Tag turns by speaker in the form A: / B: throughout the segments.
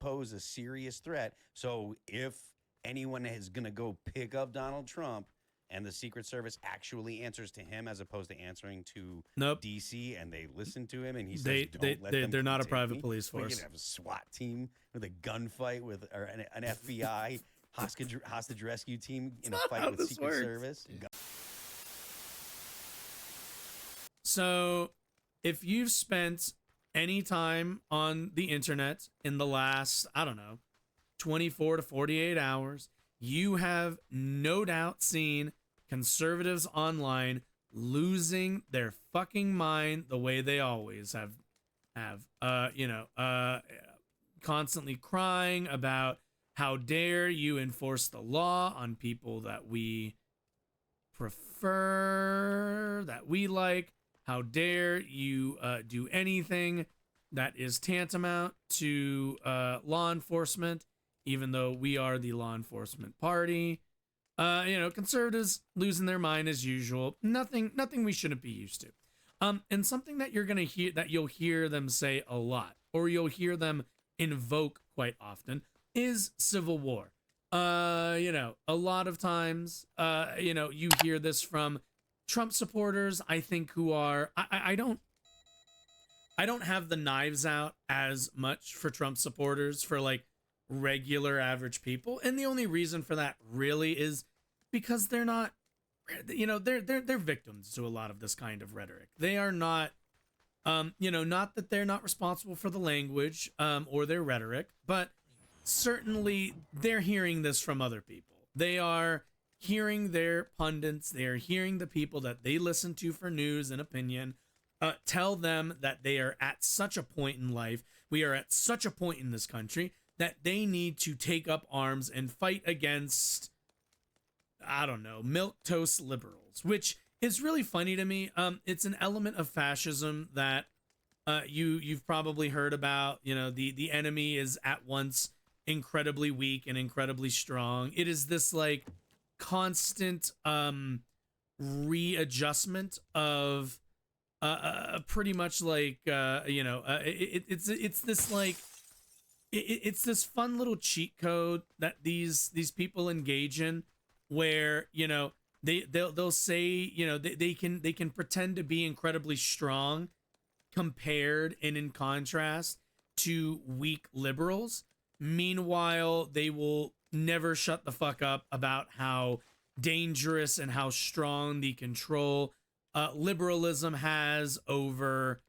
A: pose a serious threat. So if anyone is going to go pick up Donald Trump and the Secret Service actually answers to him as opposed to answering to
B: Nope.
A: DC, and they listen to him and he says,
B: they're not a private
A: me.
B: police
A: We
B: force.
A: could have a SWAT team with a gunfight with or an FBI hostage rescue team in a fight with Secret Service.
B: So if you've spent any time on the internet in the last, I don't know, 24 to 48 hours, you have no doubt seen conservatives online losing their fucking mind the way they always have constantly crying about how dare you enforce the law on people that we prefer, that we like. How dare you do anything that is tantamount to law enforcement, even though we are the law enforcement party. Conservatives losing their mind as usual. Nothing we shouldn't be used to. And something that you're gonna hear, that you'll hear them say a lot, or you'll hear them invoke quite often, is civil war. A lot of times, you hear this from Trump supporters, I think, who are I don't have the knives out as much for Trump supporters, for like regular average people, and the only reason for that really is because they're not, they're victims to a lot of this kind of rhetoric. They are not, not that they're not responsible for the language or their rhetoric, but certainly they're hearing this from other people. They are hearing their pundits, they are hearing the people that they listen to for news and opinion tell them that they are at such a point in life, we are at such a point in this country, that they need to take up arms and fight against, I don't know, milquetoast liberals, which is really funny to me. It's an element of fascism that you've probably heard about. The enemy is at once incredibly weak and incredibly strong. It is this like constant readjustment of pretty much like it's this like it's this fun little cheat code that these people engage in, where they'll say they can pretend to be incredibly strong compared and in contrast to weak liberals. Meanwhile, they will never shut the fuck up about how dangerous and how strong the control liberalism has over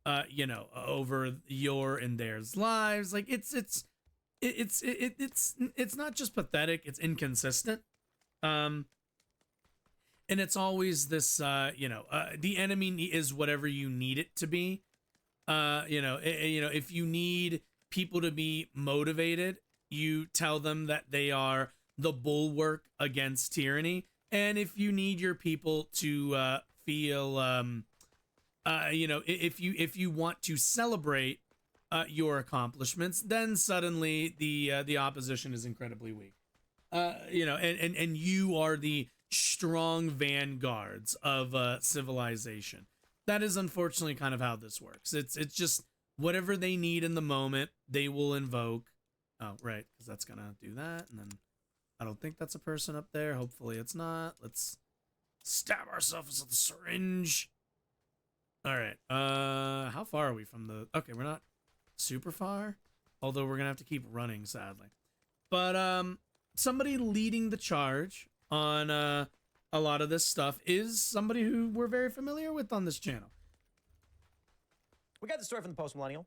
B: over your and theirs lives. Like it's not just pathetic, it's inconsistent. And it's always this the enemy is whatever you need it to be. If you need people to be motivated, you tell them that they are the bulwark against tyranny. And if you need your people to feel if you want to celebrate your accomplishments, then suddenly the opposition is incredibly weak. And you are the strong vanguards of civilization. That is unfortunately kind of how this works. It's just whatever they need in the moment, they will invoke. Oh, right, because that's gonna do that, and then I don't think that's a person up there. Hopefully it's not. Let's stab ourselves with a syringe. All right. How far are we from the? Okay, we're not super far, although we're gonna have to keep running, sadly. But somebody leading the charge on a lot of this stuff is somebody who we're very familiar with on this channel.
C: We got the story from the Post-Millennial.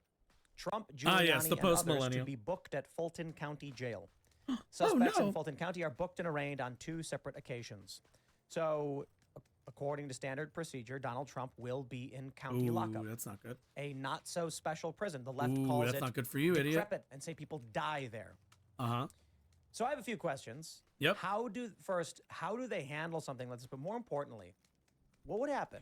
C: Trump, Giuliani,
B: yes, the
C: and others
B: Post-Millennial.
C: to be booked at Fulton County Jail. Suspects
B: no.
C: in Fulton County are booked and arraigned on 2 separate occasions. So, according to standard procedure, Donald Trump will be in county lockup.
B: That's not good.
C: A not-so-special prison. The left calls
B: that's
C: it
B: not good for you, idiot.
C: decrepit, and say people die there.
B: Uh-huh.
C: So I have a few questions.
B: Yep.
C: How do they handle something like this? But more importantly, what would happen?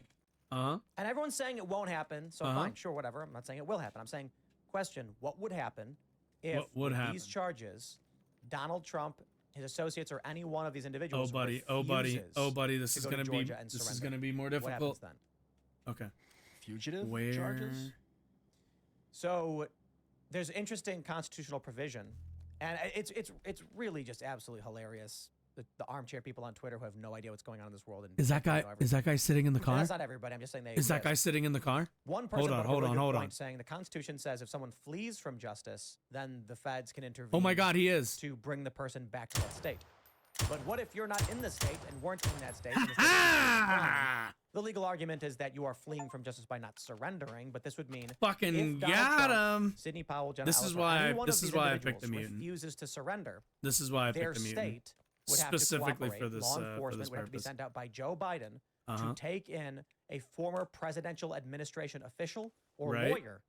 B: Uh-huh.
C: And everyone's saying it won't happen, so fine, sure, whatever. I'm not saying it will happen. I'm saying, question, what would happen if these charges, Donald Trump, his associates, or any one of these individuals
B: buddy, this is gonna be more difficult.
C: What happens then?
B: Okay.
D: Fugitive
B: Where?
D: charges?
C: So there's interesting constitutional provision, and it's really just absolutely hilarious. The armchair people on Twitter who have no idea what's going on in this world. And
B: Is that guy sitting in the car?
C: That's not everybody. I'm just saying they.
B: Is that guy sitting in the car?
C: One person
B: Hold on.
C: saying the Constitution says if someone flees from justice, then the feds can intervene.
B: Oh my God, he is.
C: To bring the person back to that state. But what if you're not in the state and weren't in that state? And the, state the legal argument is that you are fleeing from justice by not surrendering. But this would mean
B: fucking got him.
C: Sidney Powell, Jenna
B: this is why I picked the mutant.
C: Refuses to surrender.
B: This is why I picked the mutant.
C: Their state would have
B: specifically
C: to
B: for this.
C: Law enforcement
B: for this
C: would have to be
B: purpose.
C: sent out by Joe Biden to take in a former presidential administration official or lawyer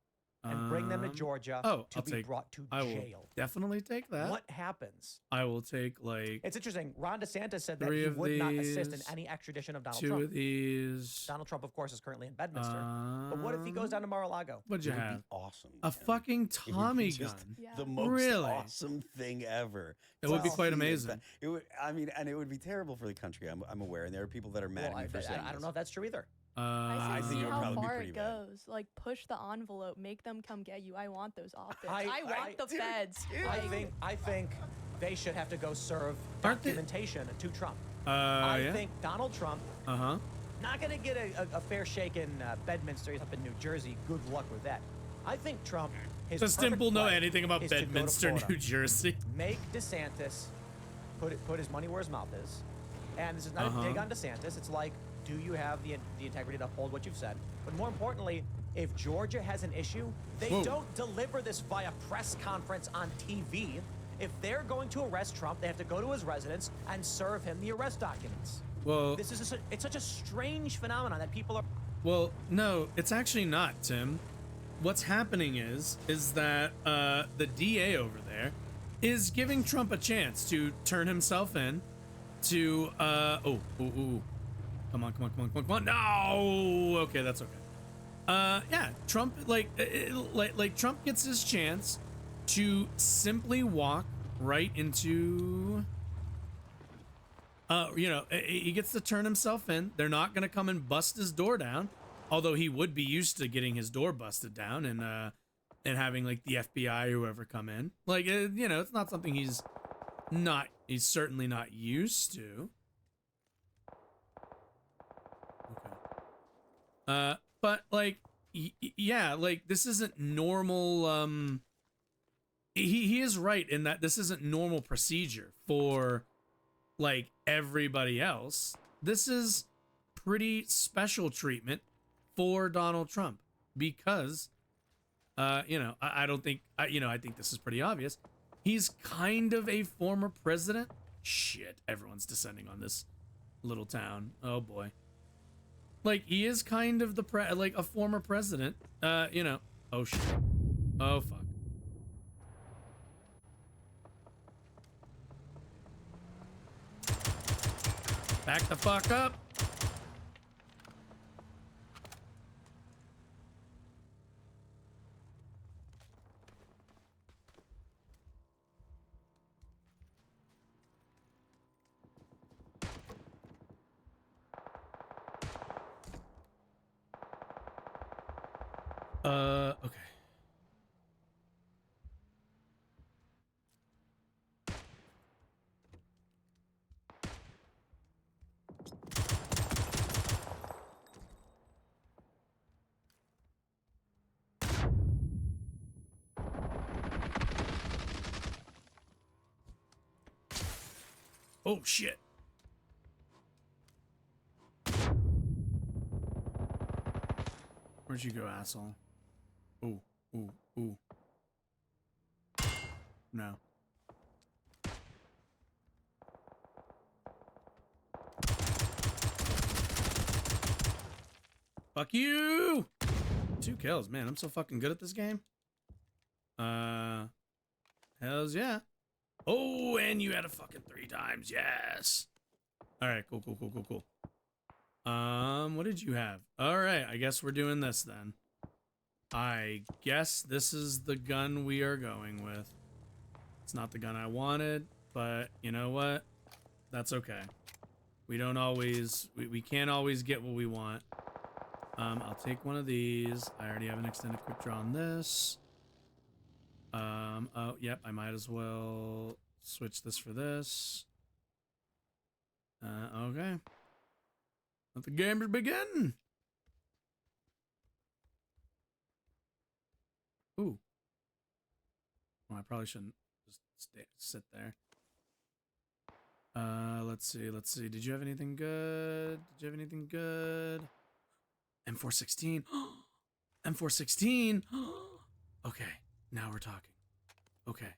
C: and bring them to Georgia to be brought to jail.
B: I will definitely take that.
C: What happens?
B: I will take like.
C: It's interesting. Ron DeSantis said that he would not assist in any extradition of Donald Trump.
B: 2 of these.
C: Donald Trump, of course, is currently in Bedminster. But what if he goes down to Mar-a-Lago?
B: What'd you
A: It would
B: have?
A: be awesome.
B: A fucking Tommy gun.
A: The most awesome thing ever.
B: It would be quite amazing.
A: It would. I mean, and it would be terrible for the country. I'm aware, and there are people that are mad at me for saying
C: I don't know if that's true either.
A: I think
D: see
A: it would
D: how
A: probably be
D: far
A: pretty
D: it
A: bad.
D: goes. Like, push the envelope, make them come get you. I want those optics. I want the
C: dude,
D: feds.
C: I think they should have to go serve
B: Aren't they-
C: documentation to Trump. I
B: Yeah.
C: think Donald Trump not going to get a fair shake in Bedminster. He's up in New Jersey. Good luck with that. I think Trump.
B: Does Dimple know anything about Bedminster, New Jersey?
C: Make DeSantis put his money where his mouth is. And this is not a dig on DeSantis. It's like, do you have the integrity to uphold what you've said? But more importantly, if Georgia has an issue, they don't deliver this via press conference on TV. If they're going to arrest Trump, they have to go to his residence and serve him the arrest documents.
B: Well,
C: this is it's such a strange phenomenon that people are.
B: Well, no, it's actually not, Tim. What's happening is that the DA over there is giving Trump a chance to turn himself in to Come on. No. Okay, that's okay. Yeah, Trump like Trump gets his chance to simply walk right into he gets to turn himself in. They're not going to come and bust his door down, although he would be used to getting his door busted down and having like the FBI or whoever come in. Like it's not something he's certainly not used to. But like, yeah, like this isn't normal. He is right in that this isn't normal procedure for like everybody else. This is pretty special treatment for Donald Trump because, I don't think, I think this is pretty obvious. He's kind of a former president. Shit, everyone's descending on this little town. Oh boy. Like, he is kind of like a former president, Oh shit. Oh fuck. Back the fuck up. Okay. Oh shit. Where'd you go, asshole? Ooh. No. Fuck you! 2 kills, man. I'm so fucking good at this game. Hells yeah. Oh, and you had a fucking 3 times. Yes. All right, cool. What did you have? All right, I guess we're doing this then. I guess this is the gun we are going with. It's not the gun I wanted, but you know what? That's okay. We don't always, we can't always get what we want. I'll take one of these. I already have an extended quick draw on this. Oh, yep, I might as well switch this for this. Okay. Let the games begin. Ooh. Well, I probably shouldn't just sit there. Let's see. Did you have anything good? M416. M416. Okay, now we're talking. Okay.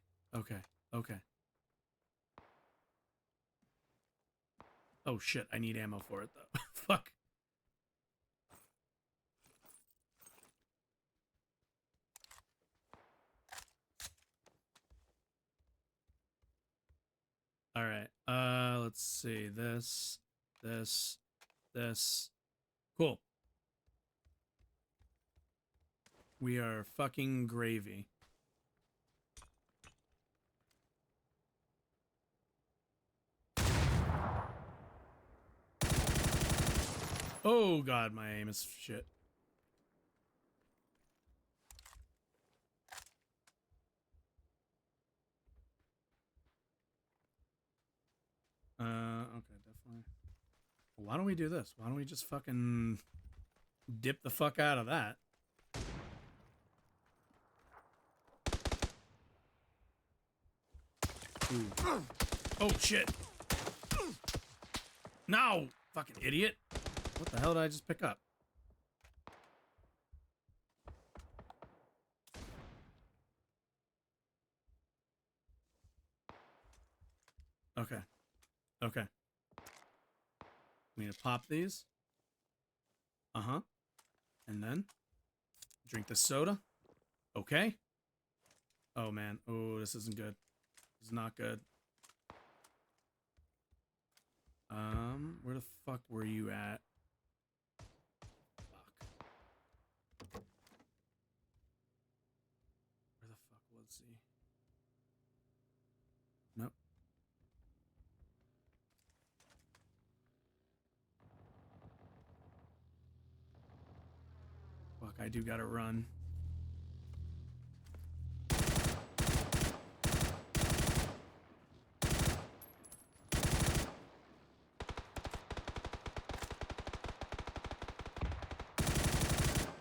B: Oh shit, I need ammo for it though. Fuck. All right. Let's see. This. Cool. We are fucking gravy. Oh god, my aim is shit. Okay, definitely. Why don't we do this? Why don't we just fucking dip the fuck out of that? Ooh. Oh shit. No! Fucking idiot. What the hell did I just pick up? Okay. Okay. We need to pop these. Uh-huh. And then drink the soda. Okay. Oh man. Oh, this isn't good. This is not good. Where the fuck were you at? Fuck. Where the fuck was he? Nope. Fuck, I do gotta run.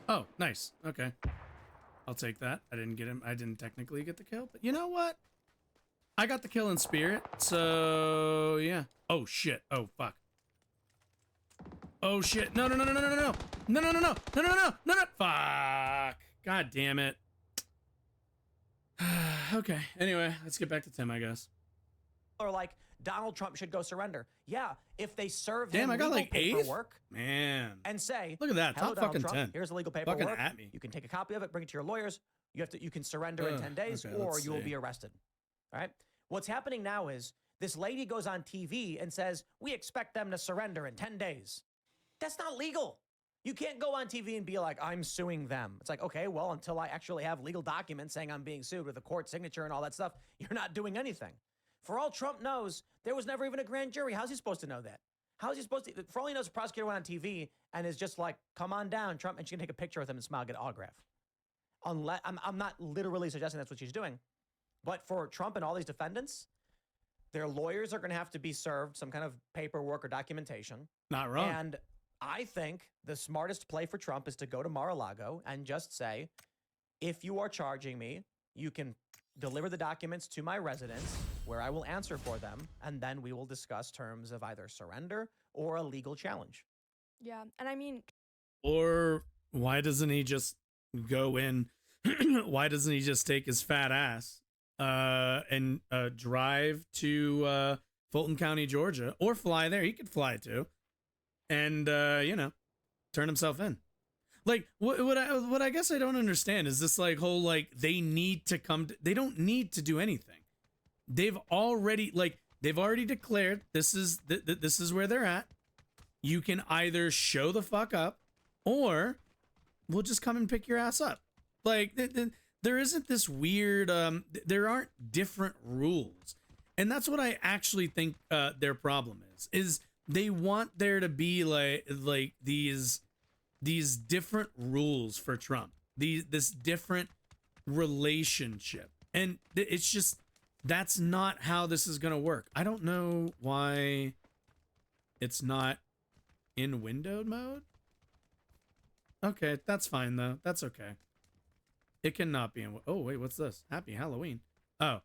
B: Oh, nice. Okay. I'll take that. I didn't get him. I didn't technically get the kill, but you know what? I got the kill in spirit, so yeah. Oh shit. Oh fuck. Oh shit. No. Fuck. God damn it. Okay. Anyway, let's get back to Tim, I guess.
C: Or like, Donald Trump should go surrender. Yeah, if they serve
B: Damn,
C: him
B: I got
C: legal
B: like 8th?
C: paperwork
B: Man.
C: and say,
B: Look at that.
C: "Hello,
B: Top
C: Donald
B: fucking
C: Trump,
B: 10.
C: here's the legal paperwork.
B: Fucking at me.
C: You can take a copy of it, bring it to your lawyers. You can surrender in 10 days,
B: okay,
C: or
B: let's
C: you will
B: see.
C: be arrested." All right. What's happening now is this lady goes on TV and says, "We expect them to surrender in 10 days." That's not legal. You can't go on TV and be like, "I'm suing them." It's like, okay, well, until I actually have legal documents saying I'm being sued with a court signature and all that stuff, you're not doing anything. For all Trump knows, there was never even a grand jury. How's he supposed to know that? How is he supposed to? For all he knows, the prosecutor went on TV and is just like, "Come on down, Trump," and she can take a picture with him and smile, get an autograph. Unless I'm not literally suggesting that's what she's doing, but for Trump and all these defendants, their lawyers are going to have to be served some kind of paperwork or documentation.
B: Not wrong.
C: And I think the smartest play for Trump is to go to Mar-a-Lago and just say, "If you are charging me, you can deliver the documents to my residence where I will answer for them, and then we will discuss terms of either surrender or a legal challenge."
D: Yeah, and I mean,
B: Or why doesn't he just go in? Why doesn't he just take his fat ass and drive to Fulton County, Georgia, or fly there? He could fly too, and turn himself in. Like what I guess I don't understand is this like whole like they need to come. They don't need to do anything. They've already declared this is this is where they're at. You can either show the fuck up, or we'll just come and pick your ass up. Like there isn't this weird. There aren't different rules, and that's what I actually think their problem is they want there to be like these different rules for Trump. This different relationship And it's just, that's not how this is going to work. I don't know why it's not in windowed mode. Okay, that's fine though. That's okay. It cannot be in. Oh wait, what's this? Happy Halloween. Oh.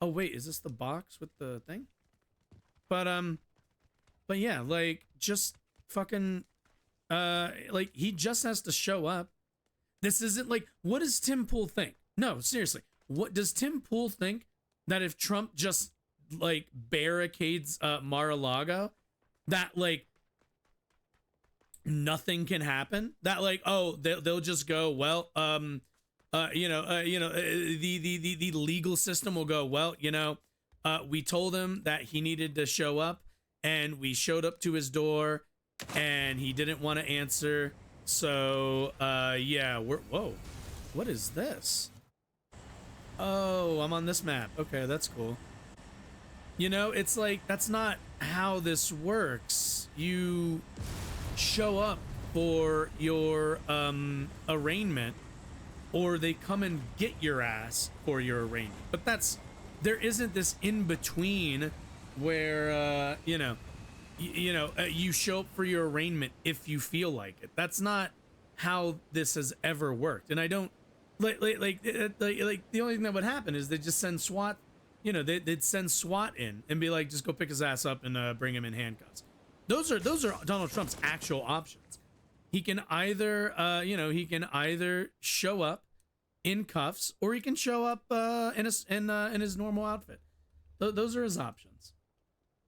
B: Oh wait, is this the box with the thing? But yeah, like just fucking like he just has to show up. This isn't like, what does Tim Pool think? No, seriously. What does Tim Pool think that if Trump just like barricades Mar-a-Lago, that like nothing can happen? That like, oh, they'll just go, well, the legal system will go, well, we told him that he needed to show up, and we showed up to his door, and he didn't want to answer. So, yeah, whoa, what is this? Oh, I'm on this map. Okay, that's cool. It's like, that's not how this works. You show up for your arraignment, or they come and get your ass for your arraignment. But there isn't this in between where you show up for your arraignment if you feel like it. That's not how this has ever worked. And I don't like the only thing that would happen is they just send SWAT. They'd send SWAT in and be like, just go pick his ass up and bring him in handcuffs. Those are Donald Trump's actual options. He can either show up in cuffs, or he can show up in his normal outfit. Those are his options.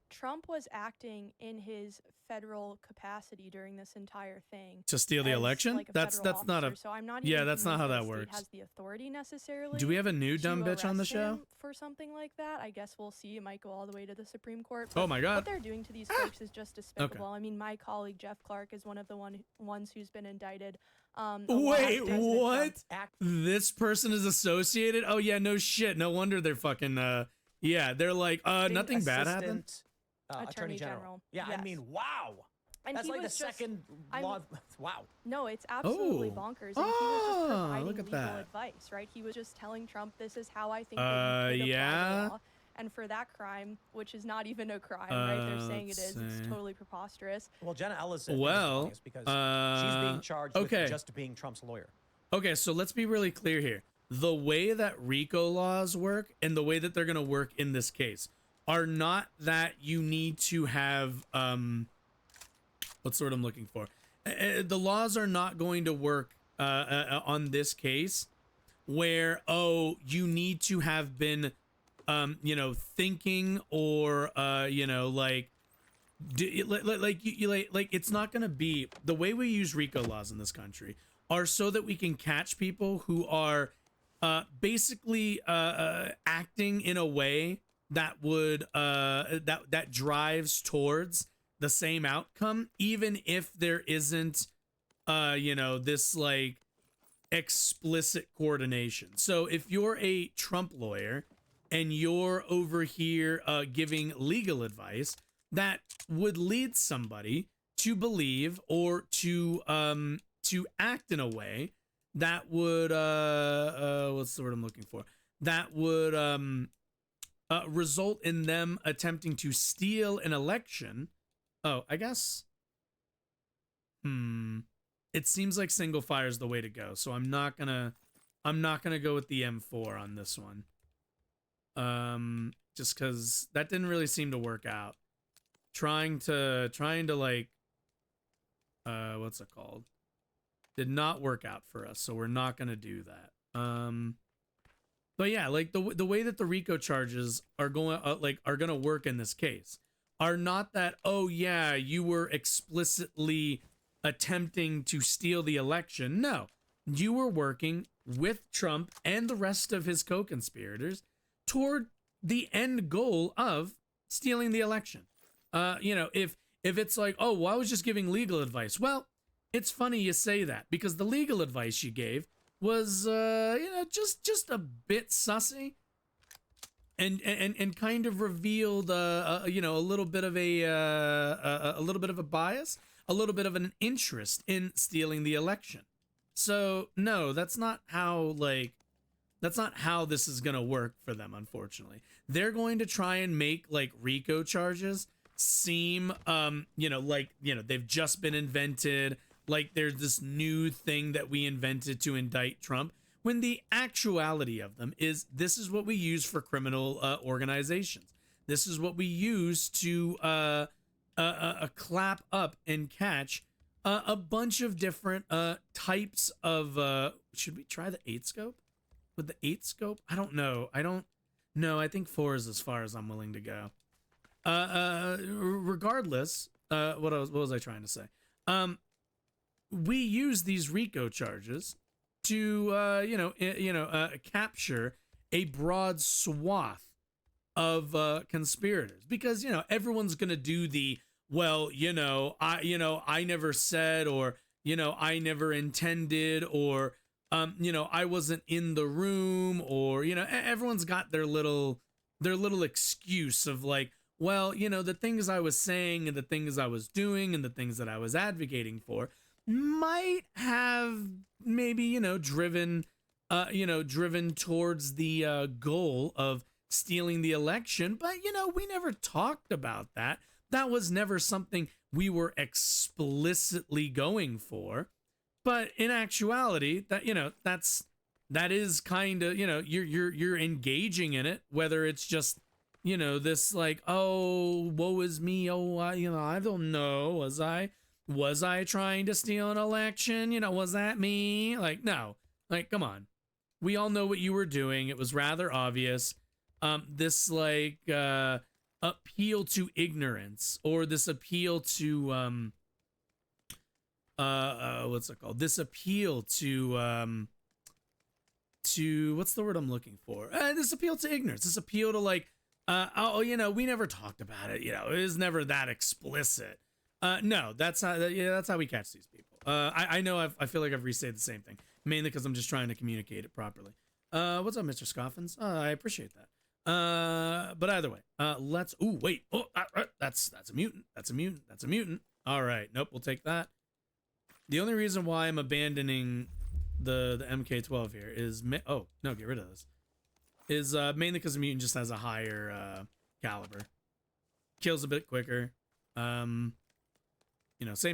D: Trump was acting in his federal capacity during this entire thing
B: to steal the election.
D: Like
B: that's not a.
D: So I'm not.
B: Yeah,
D: even
B: that's not how that
D: the
B: works.
D: Has the authority necessarily?
B: Do we have a new dumb bitch on the show
D: for something like that? I guess we'll see. It might go all the way to the Supreme Court.
B: Oh my God!
D: What they're doing to these folks is just despicable.
B: Okay.
D: I mean, my colleague Jeff Clark is one of the ones who's been indicted.
B: Wait, what? This person is associated? Oh yeah, no shit. No wonder they're fucking. Yeah, they're like, nothing bad happened.
C: Attorney General. Yeah,
D: yes.
C: I mean, wow.
D: And
C: that's like the second law. Wow.
D: No, it's absolutely bonkers. And he was just providing
B: look at
D: legal
B: that.
D: advice, right? He was just telling Trump, this is how I think that you could apply the law. And for that crime, which is not even a crime, right? They're saying it is. It's totally preposterous.
C: Well, Jenna Ellis
B: is
C: because she's being charged with just being Trump's lawyer.
B: Okay, so let's be really clear here. The way that RICO laws work and the way that they're going to work in this case are not that you need to have what's the word I'm looking for. The laws are not going to work on this case where you need to have been thinking or like it's not going to be the way we use RICO laws in this country are so that we can catch people who are basically acting in a way that would that drives towards the same outcome, even if there isn't this like explicit coordination. So if you're a Trump lawyer and you're over here giving legal advice that would lead somebody to believe or to act in a way that would what's the word I'm looking for, that would result in them attempting to steal an election. Oh, I guess. It seems like single fire is the way to go. So I'm not gonna go with the M4 on this one. Just because that didn't really seem to work out. Trying to like, what's it called? Did not work out for us. So we're not gonna do that. But yeah, like the way that the RICO charges are going are gonna work in this case are not that, oh yeah, you were explicitly attempting to steal the election. No, you were working with Trump and the rest of his co-conspirators toward the end goal of stealing the election. If it's like, oh, well, I was just giving legal advice. Well, it's funny you say that because the legal advice you gave was just a bit sussy and kind of revealed a little bit of a little bit of a bias, a little bit of an interest in stealing the election. So no, that's not how like That's not how this is going to work for them, unfortunately. They're going to try and make like RICO charges seem, they've just been invented. Like there's this new thing that we invented to indict Trump. When the actuality of them is this is what we use for criminal organizations. This is what we use to clap up and catch a bunch of different types of. Should we try the 8 scope? With the 8 scope? I don't know. I think 4 is as far as I'm willing to go. Regardless, what was I trying to say? We use these RICO charges to capture a broad swath of conspirators, because everyone's gonna do the I never said, or I never intended, or I wasn't in the room, or everyone's got their little excuse of like, well, the things I was saying and the things I was doing and the things that I was advocating for might have maybe driven towards the goal of stealing the election, but we never talked about that. That was never something we were explicitly going for. But in actuality, that is kind of you're engaging in it, whether it's just this like, oh, woe is me, oh I don't know, was I trying to steal an election, was that me? Like, no, like, come on, we all know what you were doing. It was rather obvious. This like appeal to ignorance, or this appeal to what's it called? This appeal to what's the word I'm looking for? This appeal to ignorance. This appeal to like, we never talked about it. It was never that explicit. No, that's how we catch these people. I know I feel like I've restated the same thing, mainly because I'm just trying to communicate it properly. What's up, Mr. Scoffins? I appreciate that. But either way, let's. Ooh, wait. Oh, that's a mutant. That's a mutant. That's a mutant. All right. Nope. We'll take that. The only reason why I'm abandoning the MK12 here is oh no, get rid of this. Is mainly because the mutant just has a higher caliber, kills a bit quicker. Same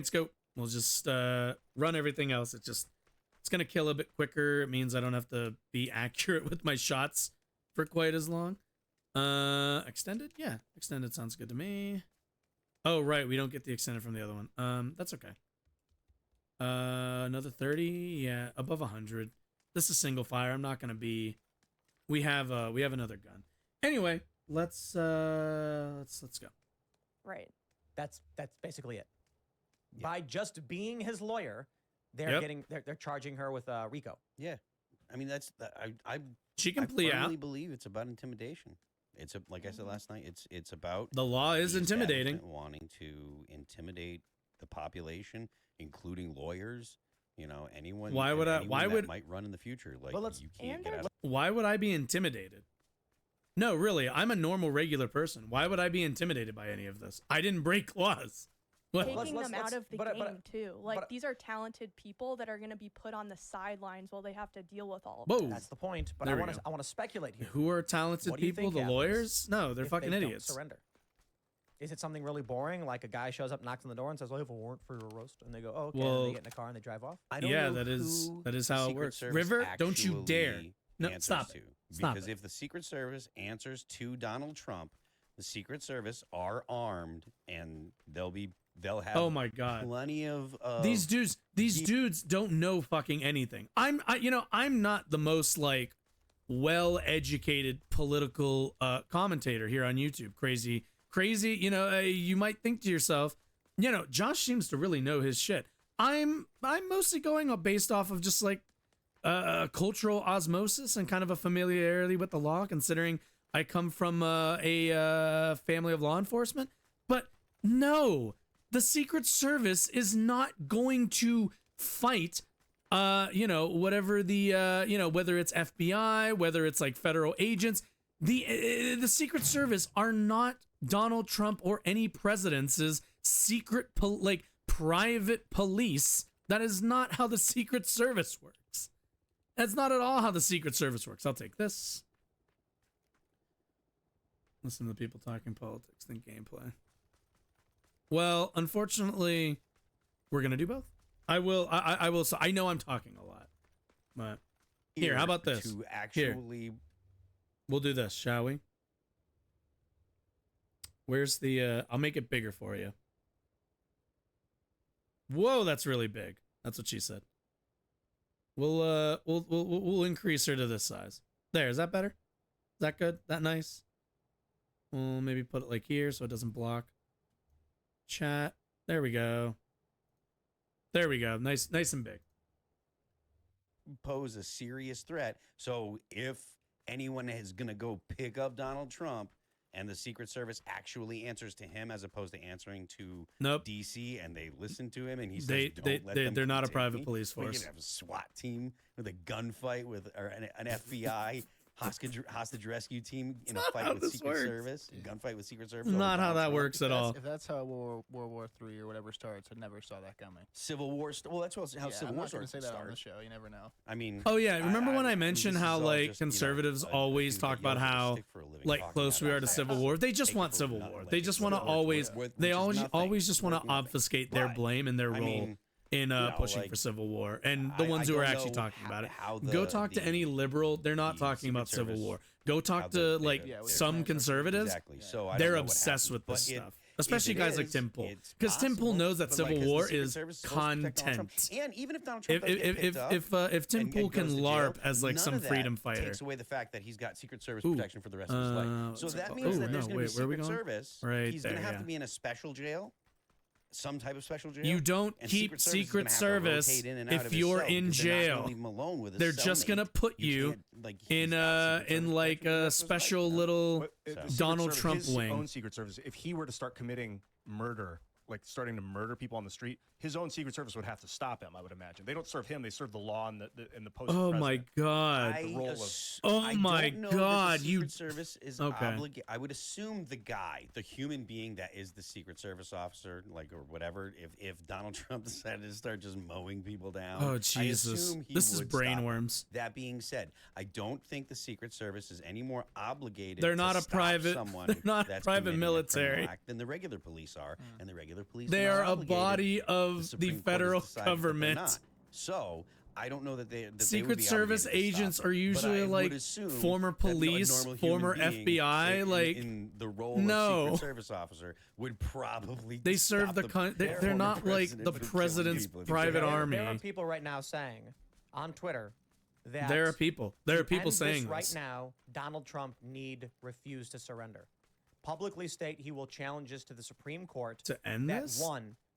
B: scope. We'll just run everything else. It's gonna kill a bit quicker. It means I don't have to be accurate with my shots for quite as long. Extended? Yeah, extended sounds good to me. Oh, right, we don't get the extended from the other one. That's okay. Another 30, yeah, above 100. This is single fire. I'm not gonna be. We have another gun. Anyway, let's go.
D: Right.
C: That's basically it.
A: Yeah.
C: By just being his lawyer, they're charging her with RICO.
A: Yeah, I mean
B: She can
A: I
B: plea
A: firmly
B: out.
A: believe it's about intimidation. Like I said last night, it's about
B: The law is
A: the
B: intimidating.
A: establishment wanting to intimidate the population, including lawyers. Anyone.
B: Why would I-
A: anyone
B: why
A: that
B: would-
A: might run in the future? Like,
C: Well, let's-
A: you can't
D: And
A: get
D: they're
A: out.
B: Why would I be intimidated? No, really, I'm a normal, regular person. Why would I be intimidated by any of this? I didn't break laws. What?
D: Taking
C: Let's-
D: them out of the
C: but-
D: game too. Like
C: but-
D: these are talented people that are going to be put on the sidelines while they have to deal with all of
B: Whoa.
D: this.
C: That's the point. But
B: There
C: I
B: we
C: want
B: go.
C: to speculate here.
B: Who are talented
C: What do you
B: people?
C: think
B: The
C: happens
B: lawyers? No, they're
C: if
B: fucking
C: they don't
B: idiots.
C: surrender? Is it something really boring, like a guy shows up, knocks on the door, and says, "I have a warrant for your arrest," and they go, "Oh, okay," and
B: Well,
C: they get in the car and they drive off?
A: I don't
B: Yeah,
A: know
B: that is
A: who
B: how it
A: Secret
B: works.
A: Service
B: River, don't you dare.
A: actually
B: No,
A: answers
B: stop it.
A: to.
B: Stop
A: Because
B: it.
A: if the Secret Service answers to Donald Trump, the Secret Service are armed and they'll have
B: Oh my god.
A: plenty of
B: These dudes don't know fucking anything. I'm not the most like well-educated political commentator here on YouTube. Crazy. You might think to yourself, Josh seems to really know his shit. I'm mostly going based off of just like cultural osmosis and kind of a familiarity with the law, considering I come from a family of law enforcement. But no, the Secret Service is not going to fight whatever the whether it's FBI, whether it's like federal agents. The Secret Service are not Donald Trump or any president's secret private police. That is not how the Secret Service works. That's not at all how the Secret Service works. I'll take this. Listen to the people talking politics, think gameplay. Well, unfortunately, we're gonna do both. I will. I will. I know I'm talking a lot, but here, how about this?
A: To actually,
B: here. We'll do this, shall we? Where's the? I'll make it bigger for you. Whoa, that's really big. That's what she said. We'll increase her to this size. There, is that better? Is that good? That nice? We'll maybe put it like here so it doesn't block chat. There we go. There we go. Nice and big.
A: pose a serious threat. So if anyone is going to go pick up Donald Trump and the Secret Service actually answers to him as opposed to answering to DC, and they listen to him, and he says,
B: they're not a private police force.
A: We could have a SWAT team with a gunfight with, or an FBI hostage rescue team in a fight with Secret Service, gunfight with Secret Service.
B: Not how that works at all.
E: If that's how World War III or whatever starts, I never saw that coming.
A: Civil War. Well, that's how Civil War starts.
E: I'm not going to say that on the show. You never know.
A: I mean,
B: oh yeah, remember when I mentioned how like conservatives always talk about how like close we are to Civil War? They just want Civil War. They just want to always just want to obfuscate their blame and their role in pushing for Civil War, and the ones who are actually talking about it. Go talk to any liberal. They're not talking about Civil War. Go talk to like some conservatives.
A: Exactly. So
B: they're obsessed with this stuff. Especially guys like Tim Pool, because Tim Pool knows that Civil War is content.
A: And even if Donald Trump
B: if Tim Pool can LARP as like some freedom fighter,
A: takes away the fact that he's got Secret Service protection for the rest of his life. So that means that there's going to be Secret Service. He's going to have to be in a special jail. Some type of special jail.
B: You don't keep Secret Service if you're in jail. They're just gonna put you in like a special little Donald Trump wing.
F: His own Secret Service, if he were to start committing murder, like starting to murder people on the street, his own Secret Service would have to stop him, I would imagine. They don't serve him; they serve the law and the post.
B: Oh my God! Oh my God!
A: Secret Service is obligated. I would assume the guy, the human being that is the Secret Service officer, like or whatever. If Donald Trump decided to start just mowing people down,
B: oh Jesus! This is brainworms.
A: That being said, I don't think the Secret Service is any more obligated.
B: They're not
A: to
B: a private.
A: Someone
B: they're not
A: that's
B: private military
A: than the regular police are, and the regular police.
B: They are a body of the federal government.
A: So I don't know that
B: Secret Service agents are usually like former police, former FBI, like
A: in the role of Secret Service officer would probably.
B: They serve they're not like the president's private army.
C: There are people right now saying on Twitter that
B: there are people saying this
C: right now. Donald Trump need refuse to surrender. Publicly state he will challenge this to the Supreme Court
B: to end this.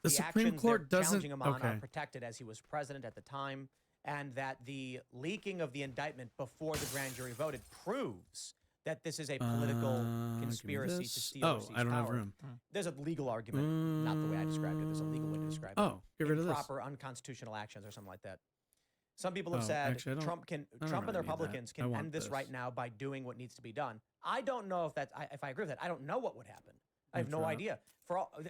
C: The
B: Supreme Court doesn't
C: challenging him on are protected as he was president at the time, and that the leaking of the indictment before the grand jury voted proves that this is a political conspiracy to steal or seize
B: I don't
C: power.
B: have room.
C: There's a legal argument, not the way I described it. There's a legal way to describe it.
B: Get rid of this.
C: Improper, unconstitutional actions or something like that. Some people have said Trump and the Republicans can end this right now by doing what needs to be done. I don't know if I agree with that. I don't know what would happen. I have no idea.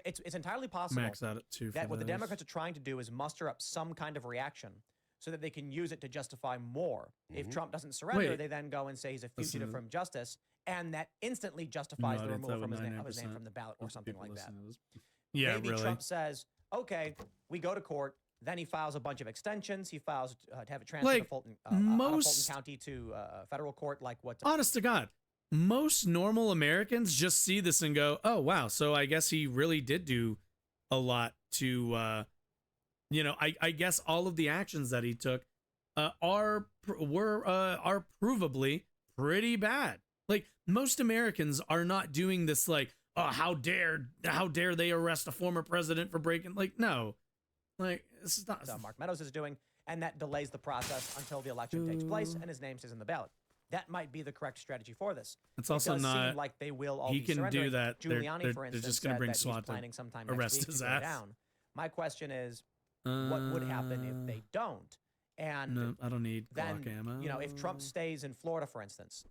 C: It's entirely possible that what the Democrats are trying to do is muster up some kind of reaction so that they can use it to justify more. If Trump doesn't surrender, they then go and say he's a fugitive from justice, and that instantly justifies the removal of his name from the ballot or something like that.
B: Yeah,
C: maybe Trump says, okay, we go to court. Then he files a bunch of extensions. He files to have it transferred to Fulton County to federal court. Like what?
B: Honest to God, most normal Americans just see this and go, "Oh wow, so I guess he really did do a lot to, I guess all of the actions that he took are provably pretty bad. Like most Americans are not doing this. Like, oh, how dare they arrest a former president for breaking? Like, no." Like, this is not
C: Mark Meadows is doing, and that delays the process until the election takes place and his name stays in the ballot. That might be the correct strategy for this.
B: It's also not
C: seem like they will all
B: he
C: be
B: can
C: surrendering.
B: do that.
C: Giuliani, for instance,
B: they're just going to bring SWAT to
C: planning sometime
B: arrest
C: next week
B: his
C: to go
B: ass.
C: down. My question is, what would happen if they don't? And
B: no, I don't need Glock ammo.
C: If Trump stays in Florida, for instance,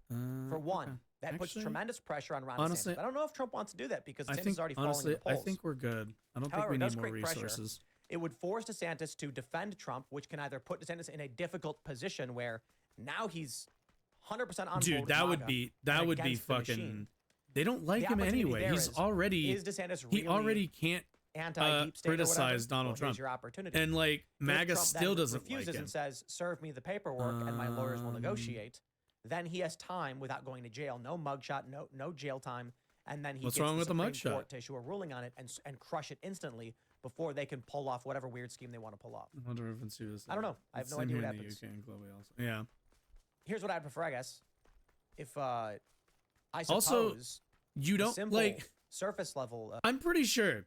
C: for one, that puts tremendous pressure on Ron DeSantis. I don't know if Trump wants to do that because DeSantis is already falling in the polls.
B: I think we're good. I don't think we need more resources.
C: It would force DeSantis to defend Trump, which can either put DeSantis in a difficult position where now he's 100% on board.
B: Dude,
C: with
B: that would
C: MAGA
B: be
C: and
B: be
C: against the
B: fucking.
C: machine.
B: They don't like
C: The
B: him
C: opportunity
B: anyway.
C: there
B: He's
C: is
B: already
C: DeSantis
B: he
C: really
B: already can't
C: anti-deep state or whatever?
B: criticize Donald
C: Well,
B: Trump.
C: here's your opportunity.
B: And like
C: If
B: MAGA
C: Trump
B: still
C: then
B: doesn't
C: refuses
B: like him.
C: and says, "Serve me the paperwork, and my lawyers will negotiate." Then he has time without going to jail. No mugshot, no jail time, and then he
B: What's
C: gets
B: wrong
C: the
B: with the
C: Supreme
B: mugshot?
C: Court to issue a ruling on it and crush it instantly before they can pull off whatever weird scheme they want to pull off.
B: I wonder if it's
C: I don't know. I have no idea what happens.
B: Yeah.
C: Here's what I'd prefer, I guess. If I suppose
B: Also, you
C: the
B: don't
C: simple
B: like.
C: surface level.
B: I'm pretty sure.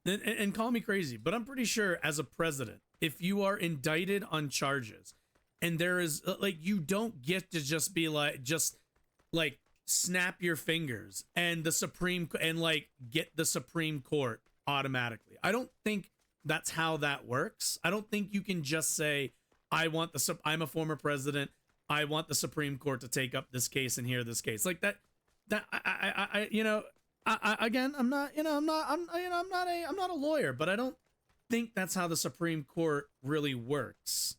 B: And call me crazy, but I'm pretty sure as a president, if you are indicted on charges, and there is like you don't get to just be like snap your fingers and get the Supreme Court automatically. I don't think that's how that works. I don't think you can just say I'm a former president. I want the Supreme Court to take up this case and hear this case like that. Again, I'm not a lawyer, but I don't think that's how the Supreme Court really works.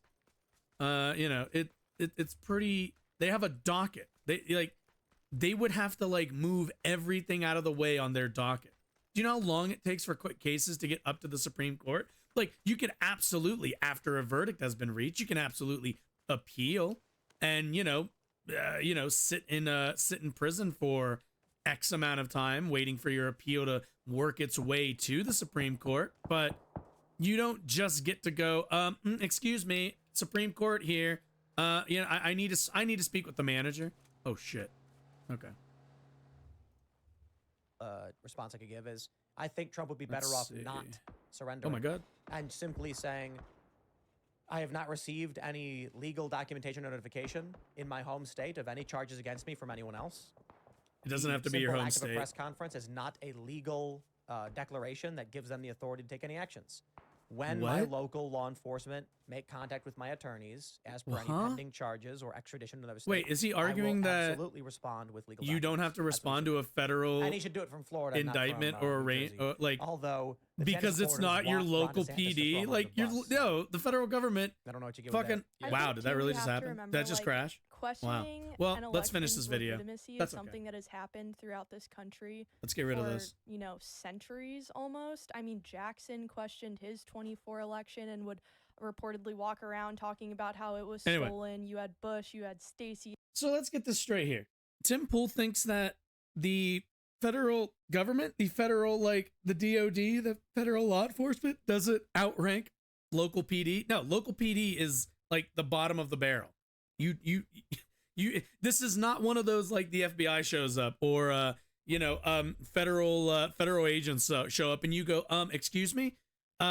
B: It's pretty. They have a docket. They would have to like move everything out of the way on their docket. Do you know how long it takes for quick cases to get up to the Supreme Court? Like you could absolutely, after a verdict has been reached, you can absolutely appeal and sit in prison for X amount of time waiting for your appeal to work its way to the Supreme Court. But you don't just get to go, excuse me, Supreme Court here. I need to speak with the manager. Oh shit. Okay.
C: Response I could give is I think Trump would be better
B: Let's
C: off
B: see.
C: not surrendering.
B: Oh my god.
C: And simply saying, I have not received any legal documentation or notification in my home state of any charges against me from anyone else.
B: It doesn't have to be your
C: Simple
B: home
C: act of a
B: state.
C: press conference is not a legal declaration that gives them the authority to take any actions. When my
B: What?
C: local law enforcement make contact with my attorneys as per any
B: Huh?
C: pending charges or extradition to another state,
B: Wait, is he
C: I will
B: arguing that
C: absolutely respond with legal
B: you don't have to
C: documents. That's what
B: respond
C: he
B: to a federal
C: should- and he should do it from Florida,
B: indictment
C: not from,
B: or a
C: New
B: range,
C: Jersey.
B: like
C: Although the
B: because
C: Tennessee
B: it's
C: voters
B: not your
C: want Ron
B: local
C: DeSantis to
B: PD.
C: throw him
B: Like
C: under the
B: you're
C: bus.
B: the federal government.
C: I don't know what you give
B: Fucking
C: that.
D: I
B: wow!
D: think,
B: Did that
D: too,
B: really
D: we
B: just
D: have to
B: happen? Did
D: remember,
B: that just
D: like,
B: crash?
D: Questioning
B: Well,
D: an
B: let's finish this
D: election's
B: video.
D: legitimacy
B: That's
D: is
B: okay.
D: something that has happened throughout this country
B: Let's get rid of
D: for,
B: this.
D: centuries almost. I mean, Jackson questioned his 24 election and would reportedly walk around talking about how it was
B: Anyway.
D: stolen. You had Bush, you had Stacey.
B: So let's get this straight here. Tim Pool thinks that the federal government, the federal, like the DOD, the federal law enforcement, doesn't outrank local PD. No, local PD is like the bottom of the barrel. You, this is not one of those like the FBI shows up or, federal agents show up and you go, excuse me,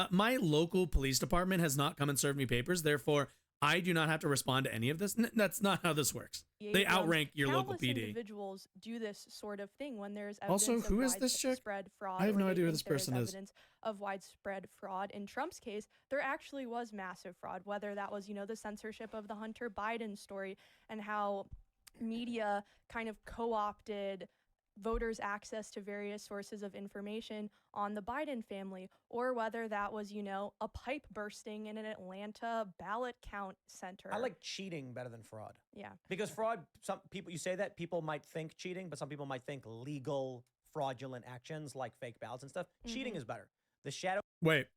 B: my local police department has not come and served me papers. Therefore, I do not have to respond to any of this. That's not how this works. They outrank your local
D: Countless
B: PD.
D: individuals do this sort of thing when there's evidence
B: Also,
D: of
B: who is this chick?
D: widespread fraud.
B: I have
D: or
B: no
D: they
B: idea who
D: think
B: this
D: there
B: person is.
D: Evidence of widespread fraud. In Trump's case, there actually was massive fraud. Whether that was, the censorship of the Hunter Biden story and how media kind of co-opted voters' access to various sources of information on the Biden family, or whether that was, a pipe bursting in an Atlanta ballot count center.
C: I like cheating better than fraud.
D: Yeah.
C: Because fraud, some people, you say that, people might think cheating, but some people might think legal fraudulent actions like fake ballots and stuff. Cheating is better. The shadow.
B: Wait,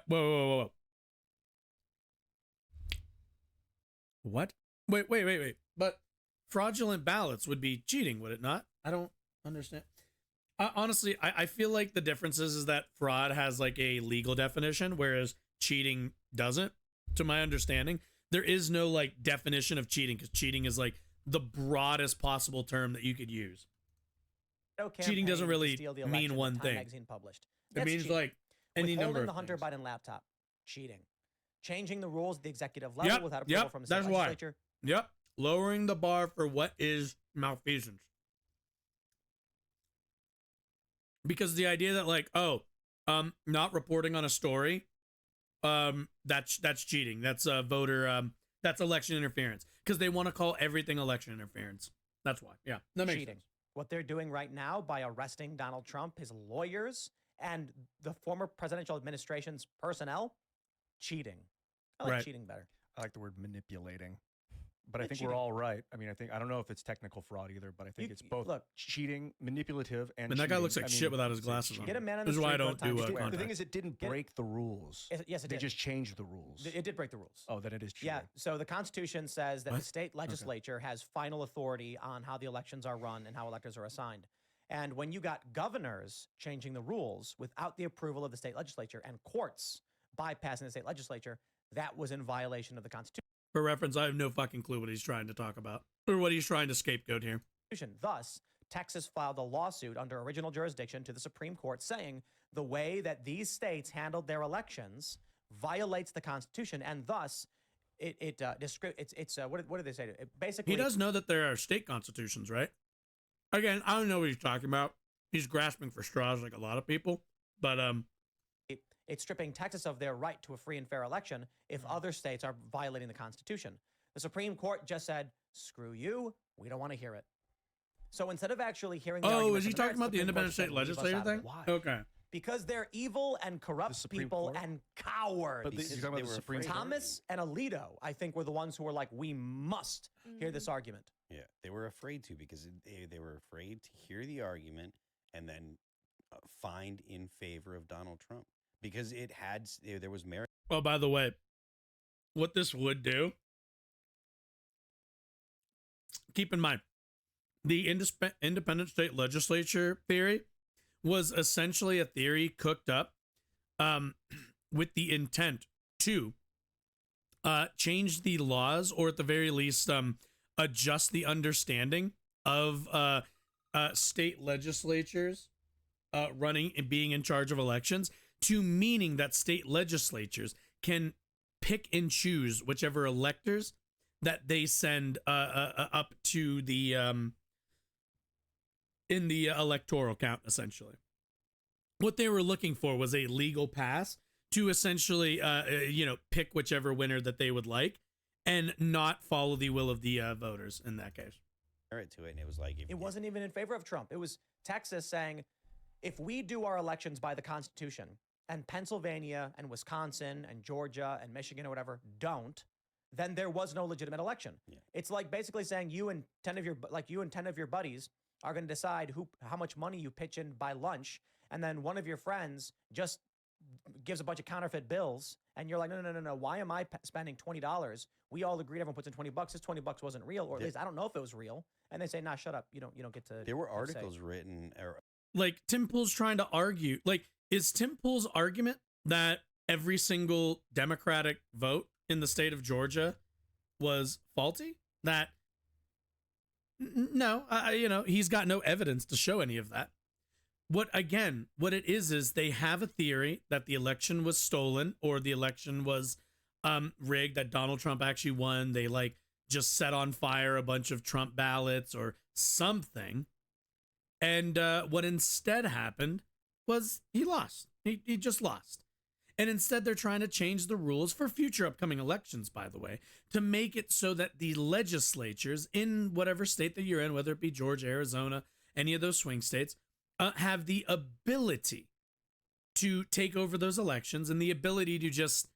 B: whoa. What? Wait. But fraudulent ballots would be cheating, would it not? I don't understand. Honestly, I feel like the difference is that fraud has like a legal definition, whereas cheating doesn't, to my understanding. There is no like definition of cheating because cheating is like the broadest possible term that you could use. Cheating doesn't really mean one thing.
C: Magazine published.
B: It
C: That's
B: means
C: cheating.
B: like any number
C: Withholding
B: of
C: the Hunter
B: things.
C: Biden laptop. Cheating. Changing the rules at the executive level without approval from the state
B: that's why.
C: legislature.
B: Yep. Lowering the bar for what is malfeasance. Because the idea that like, not reporting on a story, that's cheating. That's that's election interference. Because they want to call everything election interference. That's why. Yeah. That makes
C: Cheating.
B: sense.
C: What they're doing right now by arresting Donald Trump, his lawyers, and the former presidential administration's personnel cheating. I like
B: Right.
C: cheating better.
F: I like the word manipulating. But I
C: Yeah,
F: think
C: cheating.
F: we're all right. I mean, I don't know if it's technical fraud either, but I think it's both
C: look,
F: cheating, manipulative, and
B: And that guy
F: cheating.
B: looks like
F: I
B: shit
F: mean,
B: without his
F: it's
B: glasses
F: cheating.
B: on.
C: get a man on the
B: This is why I
C: street.
B: don't do
C: The
B: contact.
F: The thing is, it didn't
C: Get it-
F: break the rules.
C: Yes, it
F: They
C: did.
F: just changed the rules.
C: It did break the rules.
F: Oh, then it is cheating.
C: Yeah, so the Constitution says that
B: What?
C: the state legislature has final authority on how the elections are run and how electors are assigned. And when you got governors changing the rules without the approval of the state legislature and courts bypassing the state legislature, that was in violation of the Constitution.
B: For reference, I have no fucking clue what he's trying to talk about or what he's trying to scapegoat here.
C: Thus, Texas filed a lawsuit under original jurisdiction to the Supreme Court saying the way that these states handled their elections violates the Constitution, and thus what did they say? It basically,
B: He does know that there are state constitutions, right? Again, I don't know what he's talking about. He's grasping for straws like a lot of people, but
C: it's stripping Texas of their right to a free and fair election if other states are violating the Constitution. The Supreme Court just said, "Screw you, we don't want to hear it." So instead of actually hearing the
B: oh,
C: arguments
B: is he
C: of
B: talking about the
C: Supreme Court
B: independent
C: just said,
B: state
C: "Leave us
B: legislator
C: out of
B: thing?
C: it."
F: Why?
B: Okay.
C: Because they're evil and corrupt
F: Supreme
C: people
F: Court?
C: and cowards.
F: But you're talking about
A: They
F: the
A: were
F: Supreme
A: afraid.
F: Court?
C: Thomas and Alito, I think, were the ones who were like, we must hear this argument.
A: Yeah, they were afraid to because they were afraid to hear the argument and then find in favor of Donald Trump because there was merit.
B: Oh, by the way, what this would do, keep in mind, the independent state legislature theory was essentially a theory cooked up with the intent to change the laws, or at the very least adjust the understanding of state legislatures running and being in charge of elections, to meaning that state legislatures can pick and choose whichever electors that they send up to the in the electoral count. Essentially, what they were looking for was a legal pass to essentially pick whichever winner that they would like and not follow the will of the voters in that case.
A: Merit to it, and it was like
C: It wasn't even in favor of Trump. It was Texas saying, if we do our elections by the Constitution and Pennsylvania and Wisconsin and Georgia and Michigan or whatever don't, then there was no legitimate election.
A: Yeah.
C: It's like basically saying you and 10 of your buddies are going to decide how much money you pitch in by lunch, and then one of your friends just gives a bunch of counterfeit bills, and you're like, no. Why am I spending $20? We all agreed everyone puts in $20. This $20 wasn't real, or at least I don't know if it was real. And they say, nah, shut up. You don't get to.
A: There were
C: have say."
A: articles written.
B: Like Tim Pool's trying to argue, like, is Tim Pool's argument that every single Democratic vote in the state of Georgia was faulty? That no, he's got no evidence to show any of that. What it is they have a theory that the election was stolen or the election was rigged, that Donald Trump actually won. They just set on fire a bunch of Trump ballots or something. And what instead happened was he lost. He just lost. And instead, they're trying to change the rules for future upcoming elections, by the way, to make it so that the legislatures in whatever state that you're in, whether it be Georgia, Arizona, any of those swing states, have the ability to take over those elections and the ability to just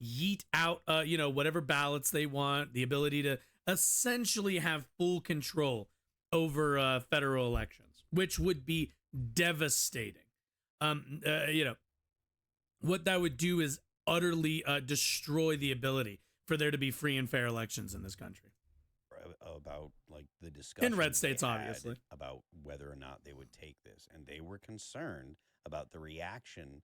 B: yeet out, whatever ballots they want, the ability to essentially have full control over federal elections, which would be devastating. What that would do is utterly destroy the ability for there to be free and fair elections in this country.
A: About the discussion
B: in red states,
A: they had
B: obviously,
A: about whether or not they would take this, and they were concerned about the reaction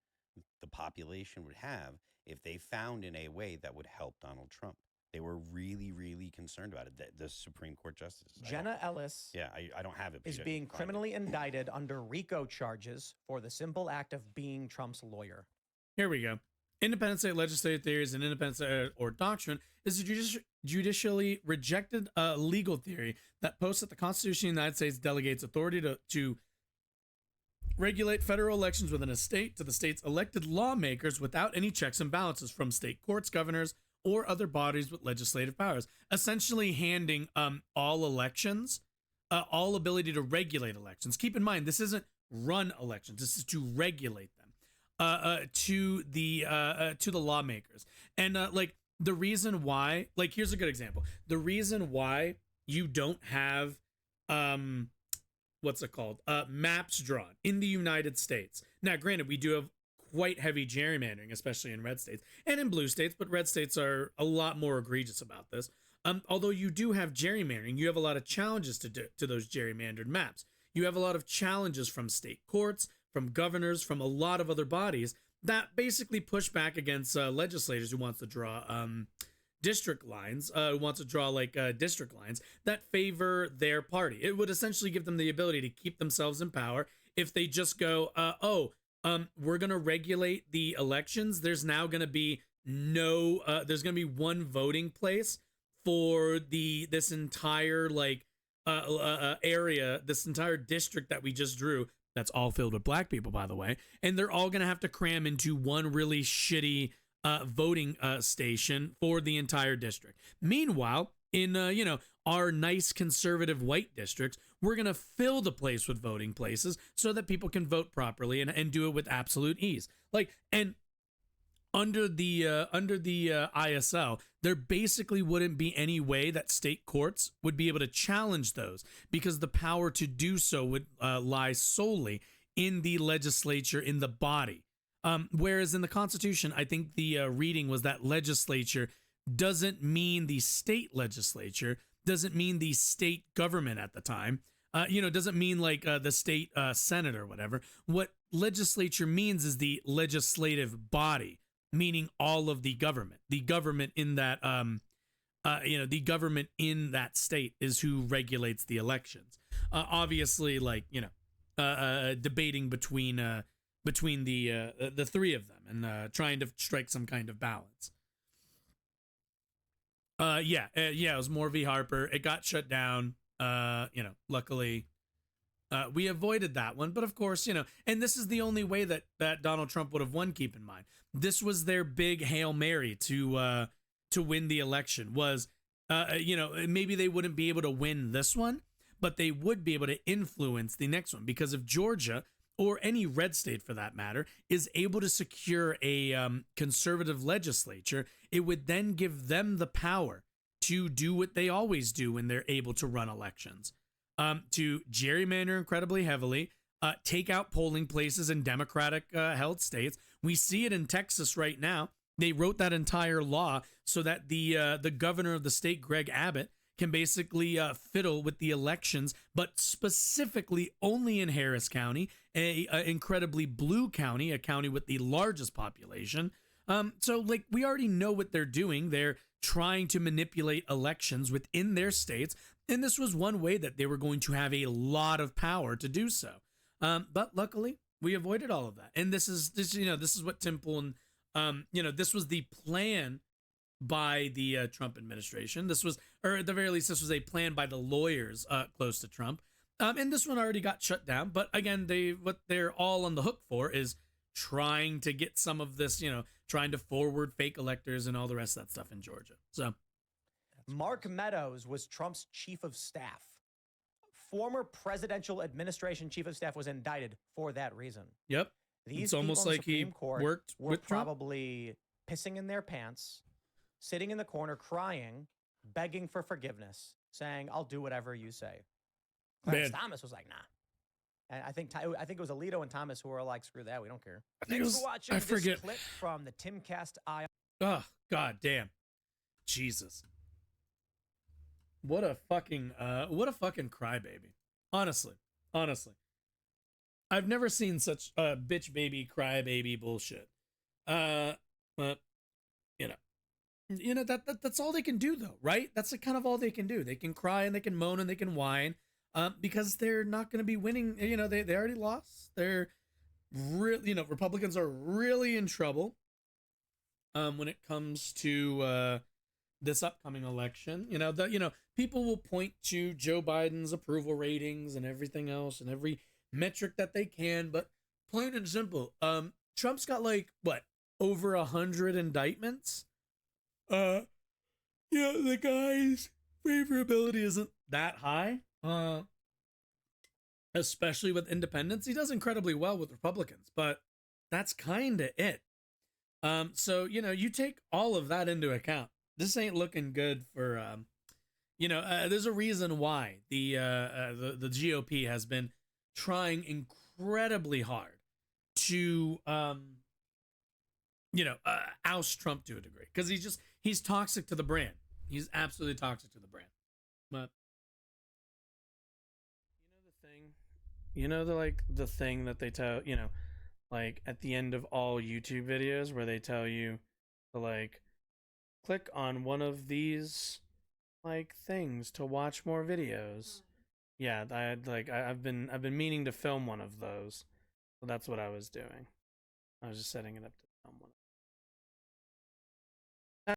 A: the population would have if they found in a way that would help Donald Trump. They were really, really concerned about it. The Supreme Court justices,
C: Jenna Ellis,
A: I don't have it,
C: is
A: but
C: being criminally indicted under RICO charges for the simple act of being Trump's lawyer.
B: Here we go. Independent state legislative theories and independent state or doctrine is a judicially rejected legal theory that posts that the Constitution of the United States delegates authority to regulate federal elections within a state to the state's elected lawmakers without any checks and balances from state courts, governors, or other bodies with legislative powers, essentially handing all elections all ability to regulate elections. Keep in mind, this isn't run elections. This is to regulate them to the lawmakers. And like the reason why, like here's a good example. The reason why you don't have what's it called? Maps drawn in the United States. Now, granted, we do have quite heavy gerrymandering, especially in red states and in blue states, but red states are a lot more egregious about this. Although you do have gerrymandering, you have a lot of challenges to those gerrymandered maps. You have a lot of challenges from state courts, from governors, from a lot of other bodies that basically push back against legislators who wants to draw district lines, district lines that favor their party. It would essentially give them the ability to keep themselves in power if they just go, we're going to regulate the elections. There's now going to be there's going to be one voting place for this entire area, this entire district that we just drew. That's all filled with black people, by the way. And they're all going to have to cram into one really shitty voting station for the entire district. Meanwhile, in our nice conservative white districts, we're going to fill the place with voting places so that people can vote properly and do it with absolute ease. And under the ISL, there basically wouldn't be any way that state courts would be able to challenge those, because the power to do so would lie solely in the legislature, in the body. Whereas in the Constitution, I think the reading was that legislature doesn't mean the state legislature, doesn't mean the state government at the time, doesn't mean like the state senate or whatever. What legislature means is the legislative body, meaning all of the government. The government in that, the government in that state is who regulates the elections. Obviously, debating between the three of them and trying to strike some kind of balance. It was Moore v. Harper. It got shut down. Luckily, we avoided that one. But of course, and this is the only way that Donald Trump would have won. Keep in mind, this was their big Hail Mary to win the election. Was maybe they wouldn't be able to win this one, but they would be able to influence the next one, because if Georgia, or any red state for that matter, is able to secure a conservative legislature, it would then give them the power to do what they always do when they're able to run elections, to gerrymander incredibly heavily, take out polling places in Democratic held states. We see it in Texas right now. They wrote that entire law so that the governor of the state, Greg Abbott, can basically fiddle with the elections, but specifically only in Harris County, a incredibly blue county, a county with the largest population. So we already know what they're doing. They're trying to manipulate elections within their states, and this was one way that they were going to have a lot of power to do so. But luckily, we avoided all of that. And this is what Tim Pool and this was the plan by the Trump administration. This was, or at the very least, this was a plan by the lawyers close to Trump. And this one already got shut down. But again, what they're all on the hook for is trying to get some of this, trying to forward fake electors and all the rest of that stuff in Georgia. So
C: Mark Meadows was Trump's chief of staff. Former presidential administration chief of staff was indicted for that reason.
B: Yep.
C: These
B: it's almost like he worked
C: were
B: with Trump.
C: Probably pissing in their pants, sitting in the corner, crying, begging for forgiveness, saying, "I'll do whatever you say." Clarence Thomas was like, "Nah." And I think it was Alito and Thomas who were like, "Screw that, we don't care." Thanks for watching this clip from the Timcast IR.
B: Oh, god damn. Jesus. What a fucking crybaby. Honestly. I've never seen such bitch baby crybaby bullshit. But that's all they can do though, right? That's kind of all they can do. They can cry and they can moan and they can whine, because they're not going to be winning. They already lost. They're really, Republicans are really in trouble when it comes to this upcoming election. People will point to Joe Biden's approval ratings and everything else and every metric that they can, but plain and simple, Trump's got over 100 indictments. The guy's favorability isn't that high. especially with independents. He does incredibly well with Republicans, but that's kind of it. So, you know, you take all of that into account. This ain't looking good for, there's a reason why the GOP has been trying incredibly hard to, oust Trump to a degree, because he's toxic to the brand. He's absolutely toxic to the brand. But the thing that they tell, like at the end of all YouTube videos where they tell you to like click on one of these like things to watch more videos. Yeah, I've been meaning to film one of those. So that's what I was doing. I was just setting it up to film one.